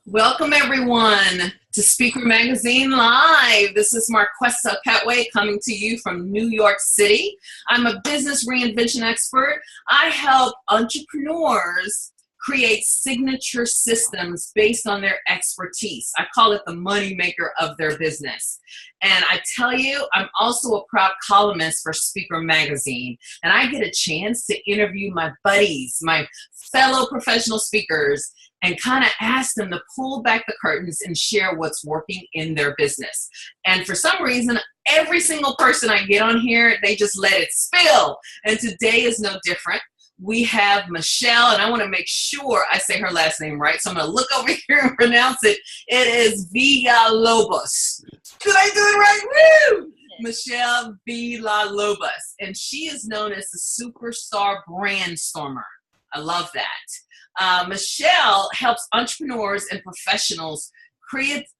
Welcome everyone to Speaker Magazine Live. This is Marquesa Pettway coming to you from New York City. I'm a business reinvention expert. I help entrepreneurs create signature systems based on their expertise. I call it the money maker of their business. And I tell you, I'm also a proud columnist for Speaker Magazine. And I get a chance to interview my buddies, my fellow professional speakers, and kind of ask them to pull back the curtains and share what's working in their business. And for some reason, every single person I get on here, they just let it spill. And today is no different. We have Michelle, and I want to make sure I say her last name right, so I'm going to look over here and pronounce it. It is Villalobos. Did I do it right? Woo! Michelle Villalobos. And she is known as the superstar brand stormer. I love that. Michelle helps entrepreneurs and professionals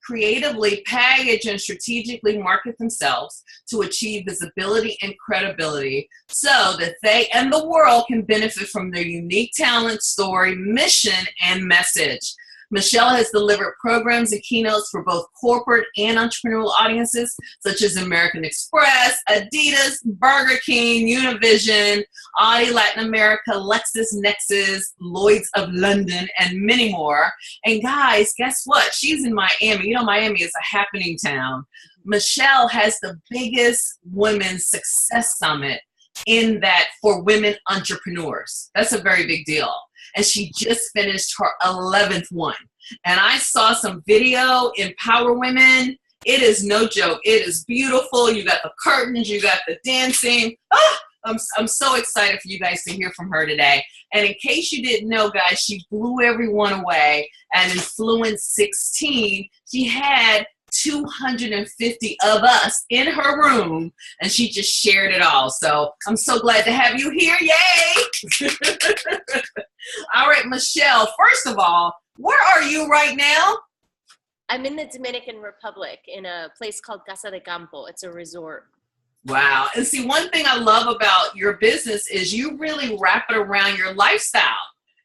creatively package and strategically market themselves to achieve visibility and credibility so that they and the world can benefit from their unique talent, story, mission, and message. Michelle has delivered programs and keynotes for both corporate and entrepreneurial audiences, such as American Express, Adidas, Burger King, Univision, Audi Latin America, LexisNexis, Lloyd's of London, and many more. And guys, guess what? She's in Miami. You know, Miami is a happening town. Michelle has the biggest women's success summit in that for women entrepreneurs. That's a very big deal. And she just finished her 11th one. And I saw some video, Empower Women. It is no joke. It is beautiful. You got the curtains, you got the dancing. I'm so excited for you guys to hear from her today. And in case you didn't know, guys, she blew everyone away. And in Fluent 16, she had 250 of us in her room, and she just shared it all. So I'm so glad to have you here. Yay! All right, Michelle, first of all, where are you right now? I'm in the Dominican Republic in a place called Casa de Campo. It's a resort. Wow. And see, one thing I love about your business is you really wrap it around your lifestyle.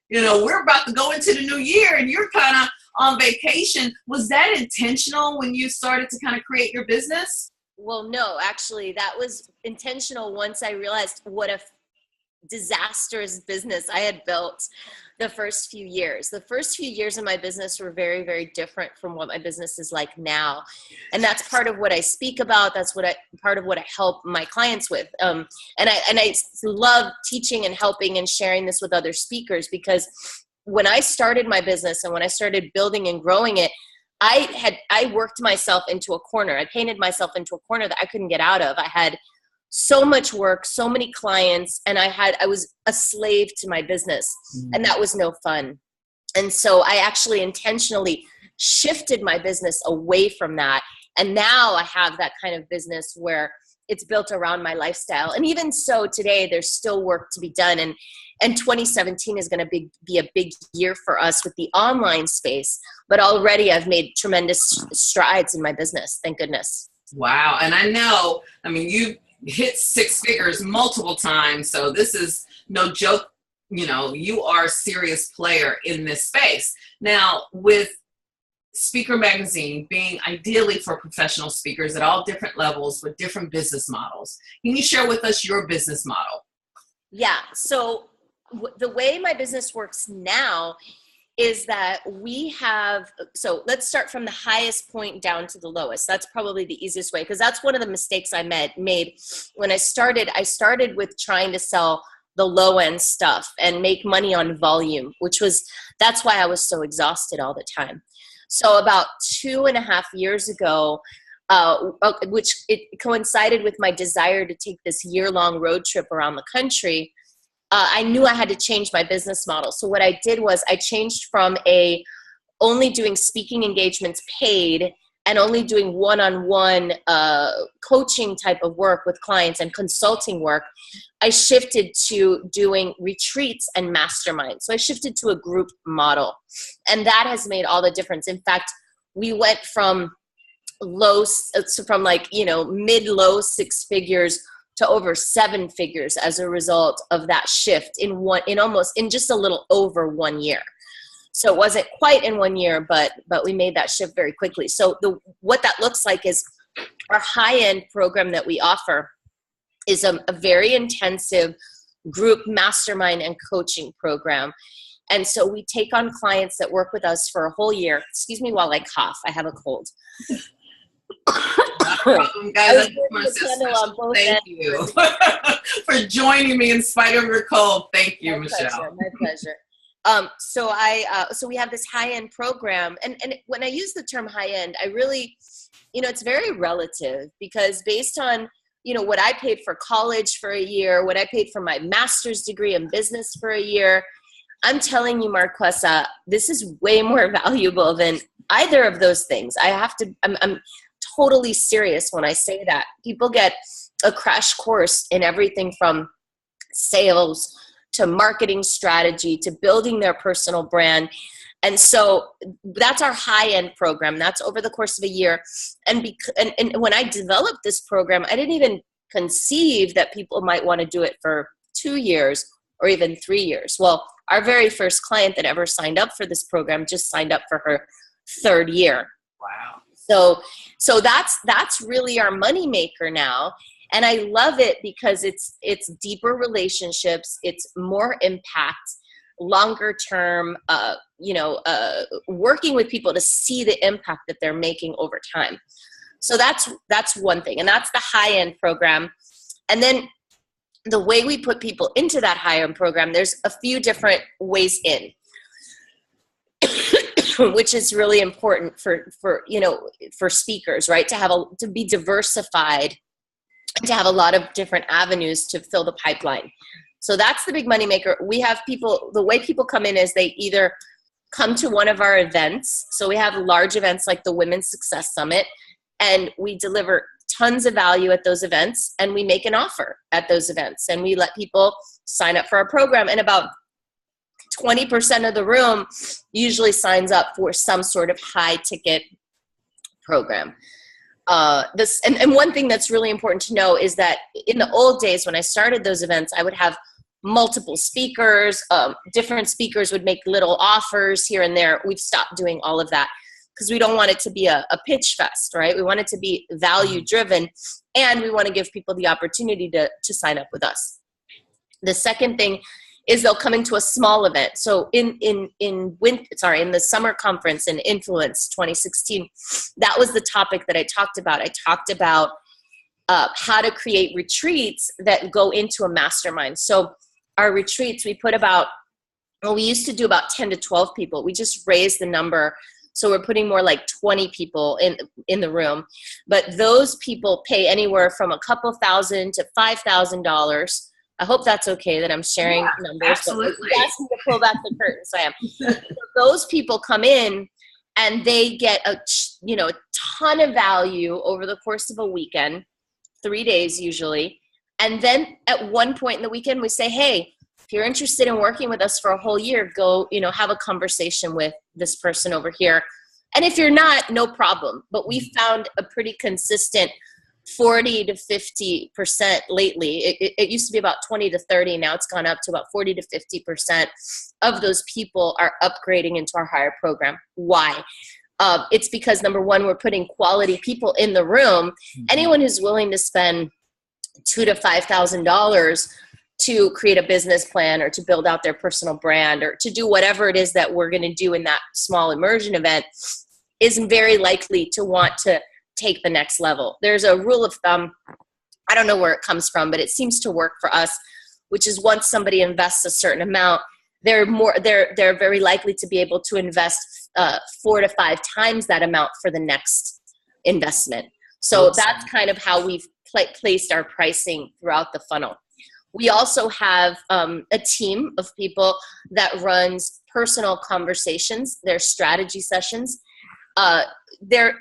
You know, we're about to go into the new year and you're kind of on vacation. Was that intentional when you started to kind of create your business? Well, no, actually, that was intentional once I realized what a disastrous business I had built the first few years. The first few years of my business were very, very different from what my business is like now. And that's part of what I speak about. That's part of what I help my clients with. And I love teaching and helping and sharing this with other speakers, because when I started my business and when I started building and growing it, I worked myself into a corner. I painted myself into a corner that I couldn't get out of. I had so much work, so many clients, and I was a slave to my business, and that was no fun. And so I actually intentionally shifted my business away from that. And now I have that kind of business where it's built around my lifestyle. And even so today, there's still work to be done. And 2017 is going to be a big year for us with the online space. But already I've made tremendous strides in my business. Thank goodness. Wow. And I mean, you hit six figures multiple times. So this is no joke. You know, you are a serious player in this space. Now, with Speaker Magazine being ideally for professional speakers at all different levels with different business models, can you share with us your business model? Yeah. So the way my business works now is that so let's start from the highest point down to the lowest. That's probably the easiest way, because that's one of the mistakes I made when I started. I started with trying to sell the low end stuff and make money on volume, that's why I was so exhausted all the time. So about 2.5 years ago, which it coincided with my desire to take this year-long road trip around the country, I knew I had to change my business model. So what I did was I changed from only doing speaking engagements paid and only doing one-on-one coaching type of work with clients and consulting work. I shifted to doing retreats and masterminds. So I shifted to a group model, and that has made all the difference. In fact, we went from mid-low six figures to over 7 figures as a result of that shift in just a little over 1 year. So it wasn't quite in 1 year, but we made that shift very quickly. So what that looks like is our high-end program that we offer is a very intensive group mastermind and coaching program. And so we take on clients that work with us for a whole year. Excuse me while I cough. I have a cold. No problem, guys. Thank you for joining me in spite of your cold. Thank you, Michelle. My pleasure. So we have this high-end program, and when I use the term high-end, I really, it's very relative, because based on, what I paid for college for a year, what I paid for my master's degree in business for a year, I'm telling you, Marquesa, this is way more valuable than either of those things. I'm totally serious when I say that. People get a crash course in everything from sales to marketing strategy to building their personal brand. And so that's our high-end program. That's over the course of a year. And when I developed this program, I didn't even conceive that people might want to do it for 2 years or even 3 years. Well, our very first client that ever signed up for this program just signed up for her 3rd year. Wow. So that's really our money maker now. And I love it because it's deeper relationships, it's more impact, longer term, working with people to see the impact that they're making over time. So that's one thing, and that's the high-end program. And then the way we put people into that high-end program, there's a few different ways in, which is really important for speakers, right? To be diversified, to have a lot of different avenues to fill the pipeline. So that's the big money maker. We have people, the way people come in is they either come to one of our events. So we have large events like the Women's Success Summit, and we deliver tons of value at those events, and we make an offer at those events, and we let people sign up for our program. And about 20% of the room usually signs up for some sort of high ticket program. And one thing that's really important to know is that in the old days when I started those events, I would have multiple speakers. Different speakers would make little offers here and there. We've stopped doing all of that because we don't want it to be a pitch fest, right? We want it to be value driven, and we want to give people the opportunity to sign up with us. The second thing is they'll come into a small event. So in the summer conference in Influence 2016, that was the topic that I talked about. I talked about how to create retreats that go into a mastermind. So our retreats, we used to do about 10 to 12 people. We just raised the number. So we're putting more like 20 people in the room. But those people pay anywhere from a couple $1,000 to $5,000. I hope that's okay that I'm sharing numbers. Absolutely. You asked me to pull back the curtain, so I am. So those people come in and they get a ton of value over the course of a weekend, 3 days usually. And then at one point in the weekend, we say, hey, if you're interested in working with us for a whole year, go, have a conversation with this person over here. And if you're not, no problem. But we found a pretty consistent 40 to 50% lately. It used to be about 20 to 30. Now it's gone up to about 40 to 50% of those people are upgrading into our higher program. Why? It's because, number one, we're putting quality people in the room. Anyone who's willing to spend $2,000 to $5,000 to create a business plan or to build out their personal brand or to do whatever it is that we're going to do in that small immersion event is very likely to want to take the next level. There's a rule of thumb, I don't know where it comes from, but it seems to work for us, which is once somebody invests a certain amount, they're very likely to be able to invest 4 to 5 times that amount for the next investment. So that's kind of how we've placed our pricing throughout the funnel. We also have a team of people that runs personal conversations. They're strategy sessions. They're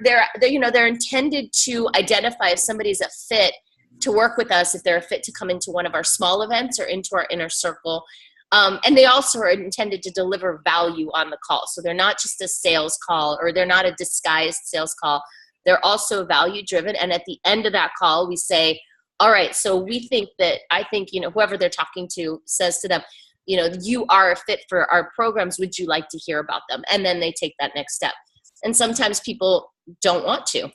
intended to identify if somebody's a fit to work with us, if they're a fit to come into one of our small events or into our inner circle. And they also are intended to deliver value on the call. So they're not just a sales call, or they're not a disguised sales call. They're also value driven. And at the end of that call, we say, all right, so I think, whoever they're talking to says to them, you know, you are a fit for our programs. Would you like to hear about them? And then they take that next step. And sometimes people don't want to,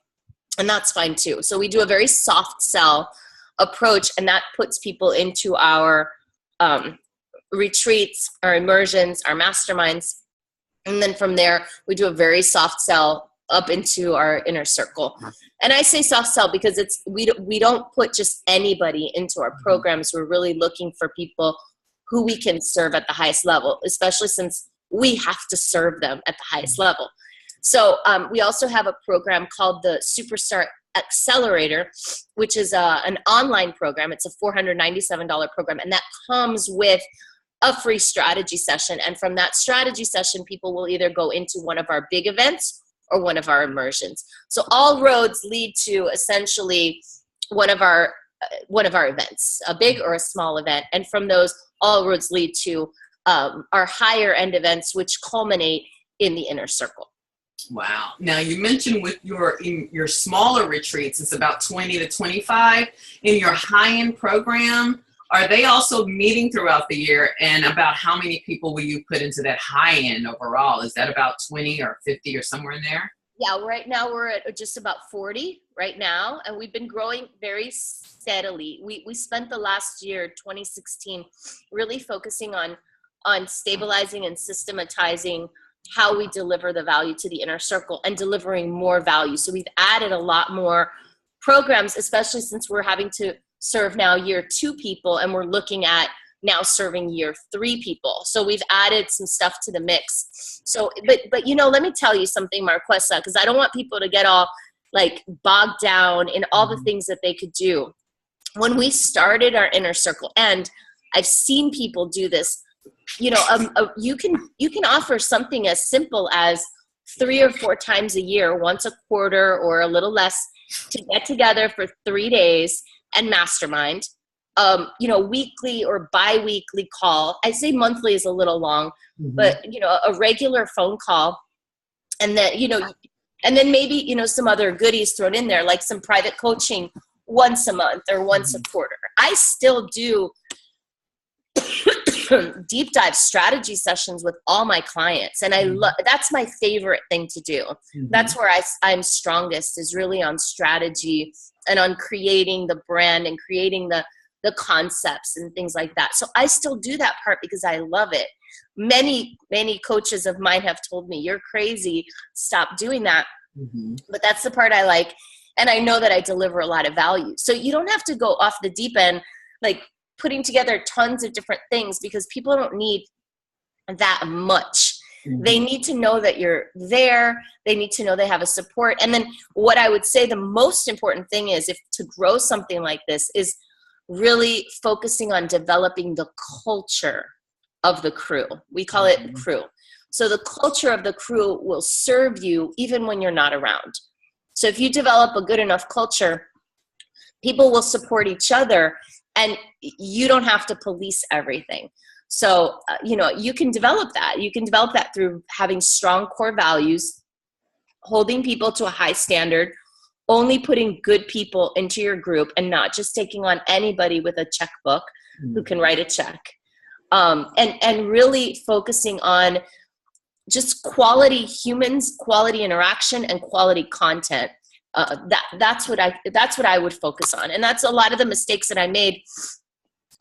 and that's fine too. So we do a very soft sell approach, and that puts people into our retreats, our immersions, our masterminds. And then from there, we do a very soft sell up into our inner circle. And I say soft sell because we don't put just anybody into our programs. We're really looking for people who we can serve at the highest level, especially since we have to serve them at the highest level. So we also have a program called the Superstar Accelerator, which is an online program. It's a $497 program, and that comes with a free strategy session. And from that strategy session, people will either go into one of our big events or one of our immersions. So all roads lead to essentially one of our events, a big or a small event. And from those, all roads lead to our higher end events, which culminate in the inner circle. Wow. Now you mentioned with your smaller retreats, it's about 20 to 25. In your high-end program, are they also meeting throughout the year? And about how many people will you put into that high-end overall? Is that about 20 or 50 or somewhere in there? Yeah, right now we're at just about 40 right now, and we've been growing very steadily. We spent the last year, 2016, really focusing on stabilizing and systematizing how we deliver the value to the inner circle and delivering more value. So we've added a lot more programs, especially since we're having to serve now year 2 people, and we're looking at now serving year 3 people. So we've added some stuff to the mix. So, but you know, let me tell you something, Marquesa, because I don't want people to get all like bogged down in all the things that they could do. When we started our inner circle, and I've seen people do this, you know, you can offer something as simple as 3 or 4 times a year, once a quarter or a little less, to get together for 3 days and mastermind. You know, weekly or bi-weekly call. I say monthly is a little long, but you know, a regular phone call, and then, you know, and then maybe, you know, some other goodies thrown in there, like some private coaching once a month or once a quarter. I still do deep dive strategy sessions with all my clients, and I love, that's my favorite thing to do. That's where I'm strongest, is really on strategy and on creating the brand and creating the concepts and things like that. So I still do that part because I love it. Many coaches of mine have told me, you're crazy, stop doing that. But that's the part I like, and I know that I deliver a lot of value. So you don't have to go off the deep end, like putting together tons of different things, because people don't need that much. They need to know that you're there. They need to know they have a support. And then what I would say the most important thing is, if to grow something like this, is really focusing on developing the culture of the crew. We call it crew. So the culture of the crew will serve you even when you're not around. So if you develop a good enough culture, people will support each other, and you don't have to police everything. So, you know, you can develop that. You can develop that through having strong core values, holding people to a high standard, only putting good people into your group, and not just taking on anybody with a checkbook who can write a check. And really focusing on just quality humans, quality interaction, and quality content. That's what I would focus on. And that's a lot of the mistakes that I made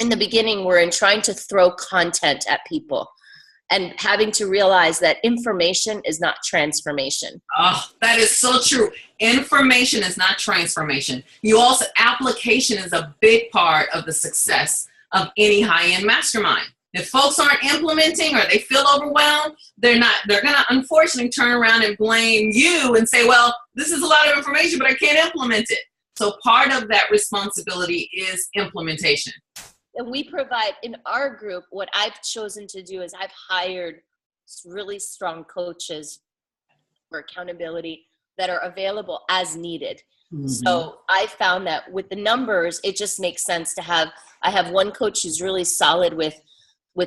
in the beginning, were in trying to throw content at people and having to realize that information is not transformation. Oh, that is so true. Information is not transformation. Application is a big part of the success of any high-end mastermind. If folks aren't implementing, or they feel overwhelmed, they're going to unfortunately turn around and blame you and say, well, this is a lot of information, but I can't implement it. So part of that responsibility is implementation. And we provide, in our group, what I've chosen to do is I've hired really strong coaches for accountability that are available as needed. So I found that with the numbers, it just makes sense to have, I have one coach who's really solid with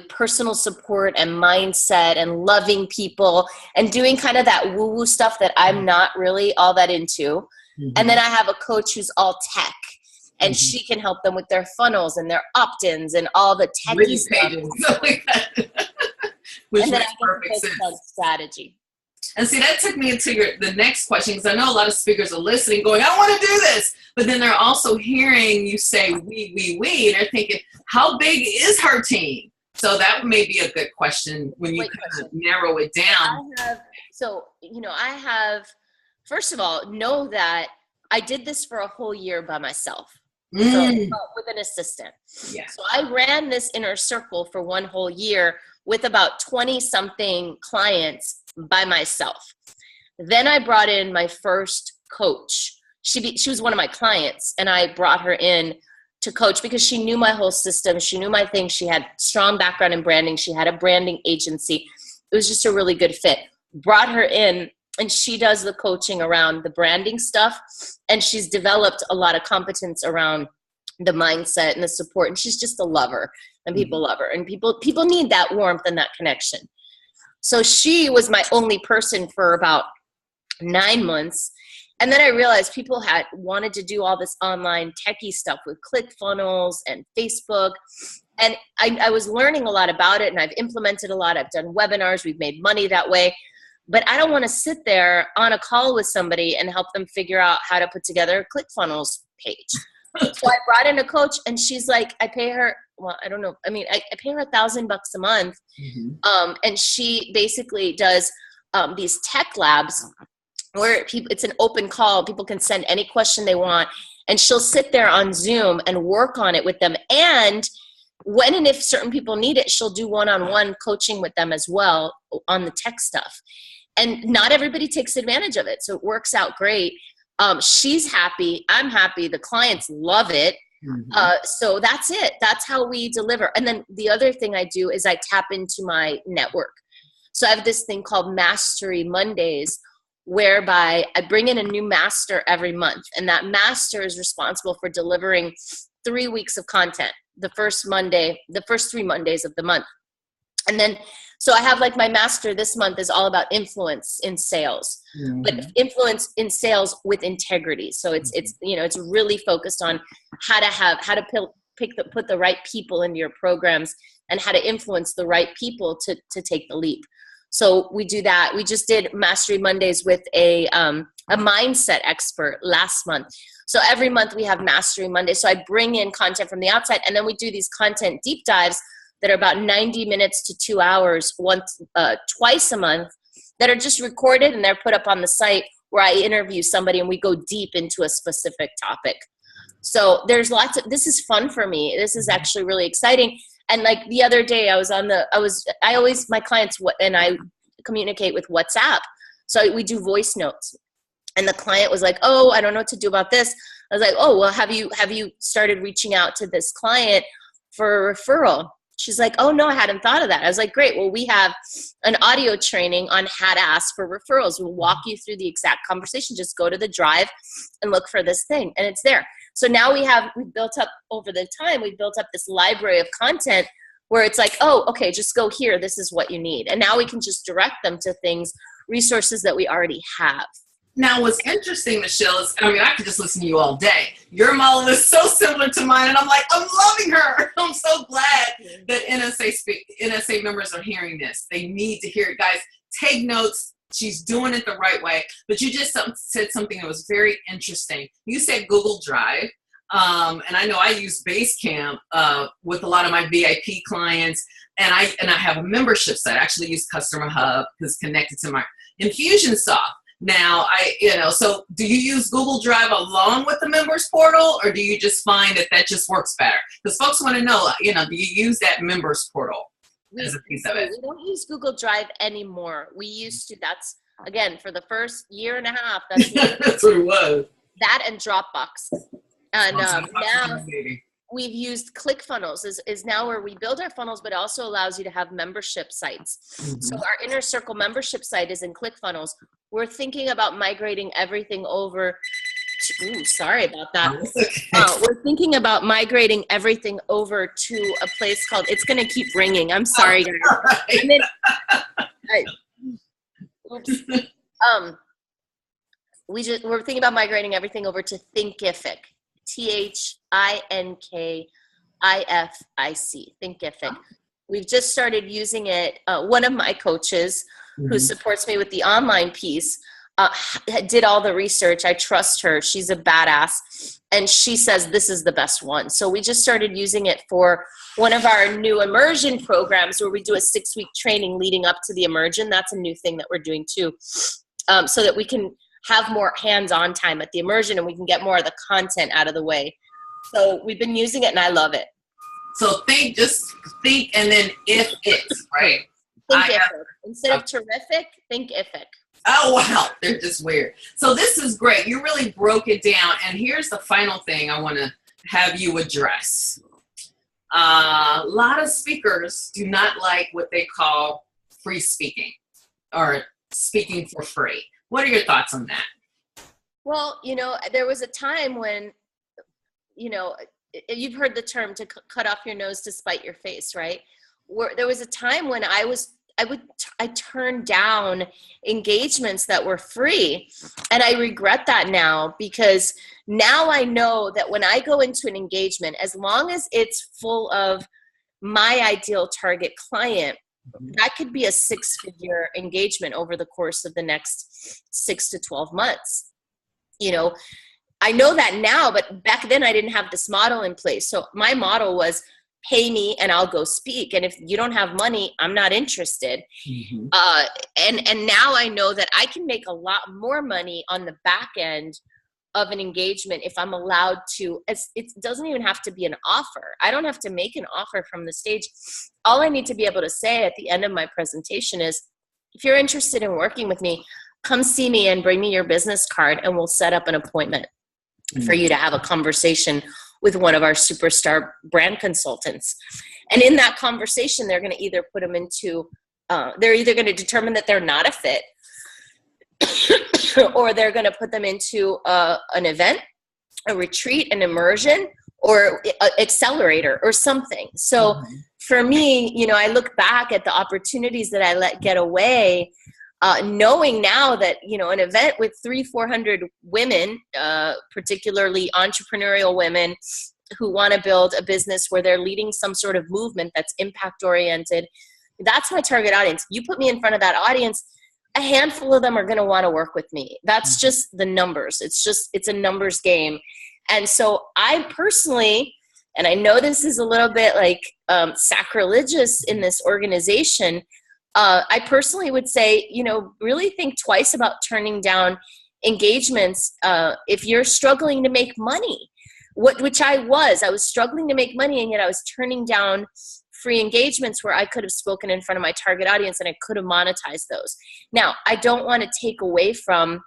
personal support and mindset and loving people and doing kind of that woo-woo stuff that I'm not really all that into. And then I have a coach who's all tech and she can help them with their funnels and their opt-ins and all the techie stuff. Like that. Which and then makes I perfect can focus sense. on strategy. And see, that took me into the next question, because I know a lot of speakers are listening going, I want to do this. But then they're also hearing you say we, and they're thinking, how big is her team? So that may be a good question when you kind of narrow it down. First of all, know that I did this for a whole year by myself. So with an assistant. Yeah. So I ran this inner circle for one whole year with about 20 something clients by myself. Then I brought in my first coach. She was one of my clients, and I brought her in to coach because she knew my whole system. She knew my thing. She had strong background in branding. She had a branding agency. It was just a really good fit. Brought her in, and she does the coaching around the branding stuff. And she's developed a lot of competence around the mindset and the support. And she's just a lover, and people love her. And people need that warmth and that connection. So she was my only person for about 9 months. And then I realized people had wanted to do all this online techie stuff with ClickFunnels and Facebook. And I was learning a lot about it, and I've implemented a lot. I've done webinars. We've made money that way. But I don't want to sit there on a call with somebody and help them figure out how to put together a ClickFunnels page. So I brought in a coach, and she's like, I pay her, well, I don't know. I mean, I pay her $1,000 a month. And she basically does these tech labs where it's an open call. People can send any question they want, and she'll sit there on Zoom and work on it with them. And when and if certain people need it, she'll do one-on-one coaching with them as well on the tech stuff. And not everybody takes advantage of it. So it works out great. She's happy. I'm happy. The clients love it. So that's it. That's how we deliver. And then the other thing I do is I tap into my network. So I have this thing called Mastery Mondays, whereby I bring in a new master every month. And that master is responsible for delivering 3 weeks of content, the first 3 Mondays of the month. And then, so I have like my master this month is all about influence in sales, but influence in sales with integrity. So it's really focused on how to put the right people into your programs and how to influence the right people to take the leap. So we do that. We just did Mastery Mondays with a mindset expert last month. So every month we have Mastery Monday. So I bring in content from the outside, and then we do these content deep dives that are about 90 minutes to 2 hours twice a month that are just recorded, and they're put up on the site where I interview somebody and we go deep into a specific topic. So there's this is fun for me. This is actually really exciting. And like the other day my clients and I communicate with WhatsApp. So we do voice notes, and the client was like, oh, I don't know what to do about this. I was like, oh, well, have you started reaching out to this client for a referral? She's like, oh, no, I hadn't thought of that. I was like, great. Well, we have an audio training on how to ask for referrals. We'll walk you through the exact conversation. Just go to the drive and look for this thing, and it's there. So now we've built up this library of content where it's like, oh, okay, just go here. This is what you need. And now we can just direct them to resources that we already have. Now, what's interesting, Michelle, is, I could just listen to you all day. Your model is so similar to mine, and I'm like, I'm loving her. I'm so glad that NSA members are hearing this. They need to hear it. Guys, take notes. She's doing it the right way. But you just said something that was very interesting. You said Google Drive, and I know I use Basecamp with a lot of my VIP clients, and I have a membership site. I actually use Customer Hub because it's connected to my Infusionsoft. Now, so do you use Google Drive along with the members portal, or do you just find that just works better? Because folks want to know, do you use that members portal as a piece of it? We don't use Google Drive anymore. We used to. That's, again, for the first year and a half. That's what it was. That and Dropbox. And now we've used ClickFunnels is now where we build our funnels, but also allows you to have membership sites. So our Inner Circle membership site is in ClickFunnels. We're thinking about migrating everything over to, sorry about that. We're thinking about migrating everything over to a place called, it's going to keep ringing. I'm sorry, guys. Oops. We're thinking about migrating everything over to Thinkific. Thinkific, Thinkific. We've just started using it. One of my coaches who supports me with the online piece did all the research. I trust her. She's a badass. And she says this is the best one. So we just started using it for one of our new immersion programs where we do a 6-week training leading up to the immersion. That's a new thing that we're doing too. So that we can have more hands-on time at the immersion and we can get more of the content out of the way. So we've been using it and I love it. So just think, and then if it's, right? Thinkific. Instead of terrific, Thinkific. Oh, wow. They're just weird. So this is great. You really broke it down. And here's the final thing I want to have you address. A lot of speakers do not like what they call free speaking or speaking for free. What are your thoughts on that? Well, there was a time when, you've heard the term to cut off your nose to spite your face, right? Where there was a time when I turned down engagements that were free. And I regret that now, because now I know that when I go into an engagement, as long as it's full of my ideal target client, that could be a 6-figure engagement over the course of the next 6 to 12 months. I know that now, but back then I didn't have this model in place. So my model was pay me and I'll go speak. And if you don't have money, I'm not interested. And now I know that I can make a lot more money on the back end of an engagement if I'm allowed to. It doesn't even have to be an offer. I don't have to make an offer from the stage. All I need to be able to say at the end of my presentation is, if you're interested in working with me, come see me and bring me your business card and we'll set up an appointment for you to have a conversation with one of our superstar brand consultants. And in that conversation, they're going to either put them into, they're either going to determine that they're not a fit or they're going to put them into an event, a retreat, an immersion, or an accelerator or something. So for me, I look back at the opportunities that I let get away, knowing now that, an event with 300-400 women, particularly entrepreneurial women who want to build a business where they're leading some sort of movement that's impact oriented, that's my target audience. You put me in front of that audience, a handful of them are going to want to work with me. That's just the numbers. It's a numbers game. And so I personally, and I know this is a little bit like sacrilegious in this organization, I personally would say, really think twice about turning down engagements if you're struggling to make money, which I was struggling to make money, and yet I was turning down free engagements where I could have spoken in front of my target audience and I could have monetized those. Now, I don't want to take away from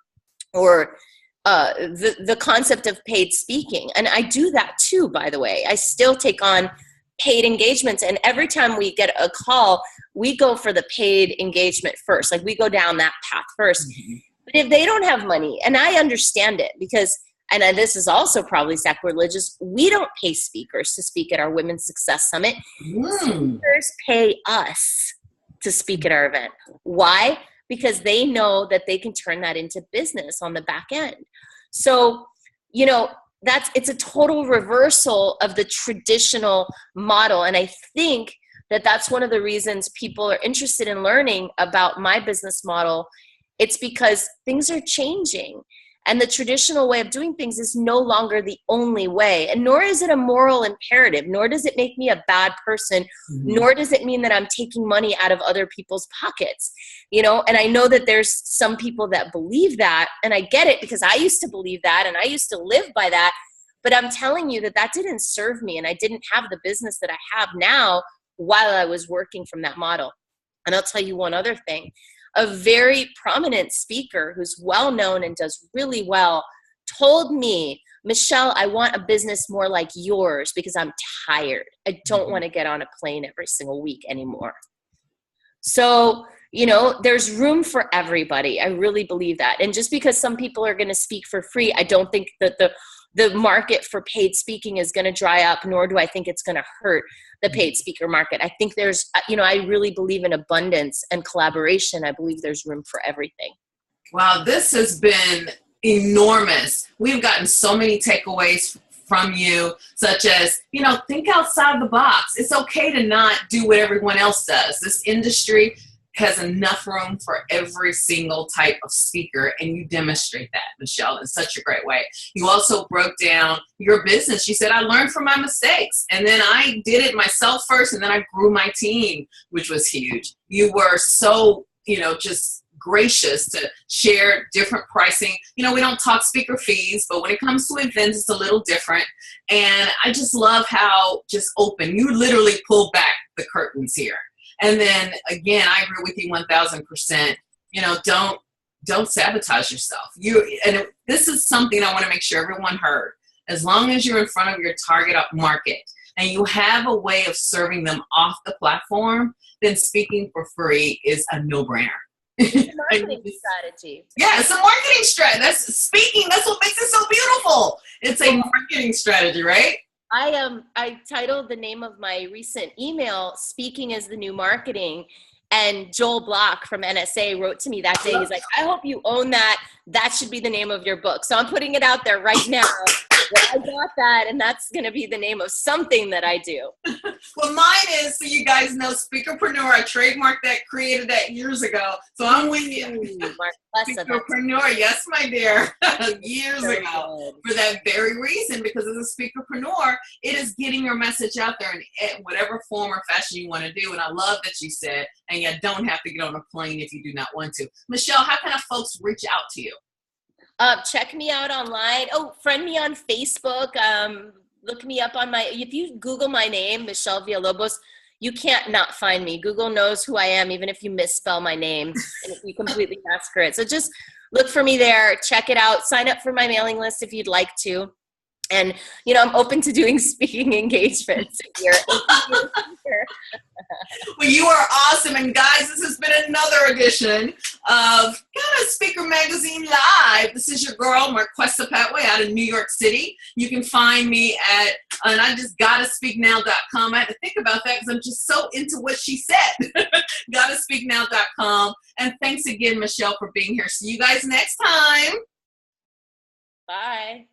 or the concept of paid speaking. And I do that too, by the way. I still take on paid engagements. And every time we get a call, we go for the paid engagement first. Like, we go down that path first. But if they don't have money, and I understand it because, and this is also probably sacrilegious, we don't pay speakers to speak at our Women's Success Summit. Speakers pay us to speak at our event. Why? Because they know that they can turn that into business on the back end. So, it's a total reversal of the traditional model. And I think that that's one of the reasons people are interested in learning about my business model. It's because things are changing. And the traditional way of doing things is no longer the only way. And nor is it a moral imperative, nor does it make me a bad person, nor does it mean that I'm taking money out of other people's pockets. And I know that there's some people that believe that, and I get it because I used to believe that and I used to live by that. But I'm telling you that didn't serve me, and I didn't have the business that I have now while I was working from that model. And I'll tell you one other thing. A very prominent speaker who's well known and does really well told me, Michelle, I want a business more like yours because I'm tired. I don't want to get on a plane every single week anymore. So, there's room for everybody. I really believe that. And just because some people are going to speak for free, I don't think that the market for paid speaking is going to dry up, nor do I think it's going to hurt the paid speaker market. I think there's, I really believe in abundance and collaboration. I believe there's room for everything. Wow, this has been enormous. We've gotten so many takeaways from you, such as, you know, think outside the box. It's okay to not do what everyone else does. This industry has enough room for every single type of speaker, and you demonstrate that, Michelle, in such a great way. You also broke down your business. You said, I learned from my mistakes, and then I did it myself first, and then I grew my team, which was huge. You were so, you know, just gracious to share different pricing. You know, we don't talk speaker fees, but when it comes to events, it's a little different. And I just love how just open, you literally pulled back the curtains here. And then again, I agree with you 1000%. You know, don't sabotage yourself. And this is something I want to make sure everyone heard. As long as you're in front of your target market and you have a way of serving them off the platform, then speaking for free is a no-brainer. It's a marketing strategy. Yeah, it's a marketing strategy. That's speaking. That's what makes it so beautiful. It's a marketing strategy, right? I titled the name of my recent email, Speaking is the New Marketing. And Joel Block from NSA wrote to me that day. He's like, I hope you own that. That should be the name of your book. So I'm putting it out there right now. I got that, and that's going to be the name of something that I do. Well, mine is, so you guys know, Speakerpreneur. I trademarked that, created that years ago. So I'm with you. Speakerpreneur, yes, my dear. Years ago. Good. For that very reason, because as a speakerpreneur, it is getting your message out there in whatever form or fashion you want to do. And I love that you said, and you don't have to get on a plane if you do not want to. Michelle, how can our folks reach out to you? Check me out online. Oh, friend me on Facebook. Look me up on if you Google my name, Michelle Villalobos, you can't not find me. Google knows who I am, even if you misspell my name and if you completely massacre it. So just look for me there. Check it out. Sign up for my mailing list if you'd like to. And, you know, I'm open to doing speaking engagements here. Well, you are awesome. And guys, this has been another edition of Speaker Magazine Live. This is your girl, Marquesa Pettway, out of New York City. You can find me at, and I just gottaspeaknow.com. I had to think about that because I'm just so into what she said. Gottaspeaknow.com. And thanks again, Michelle, for being here. See you guys next time. Bye.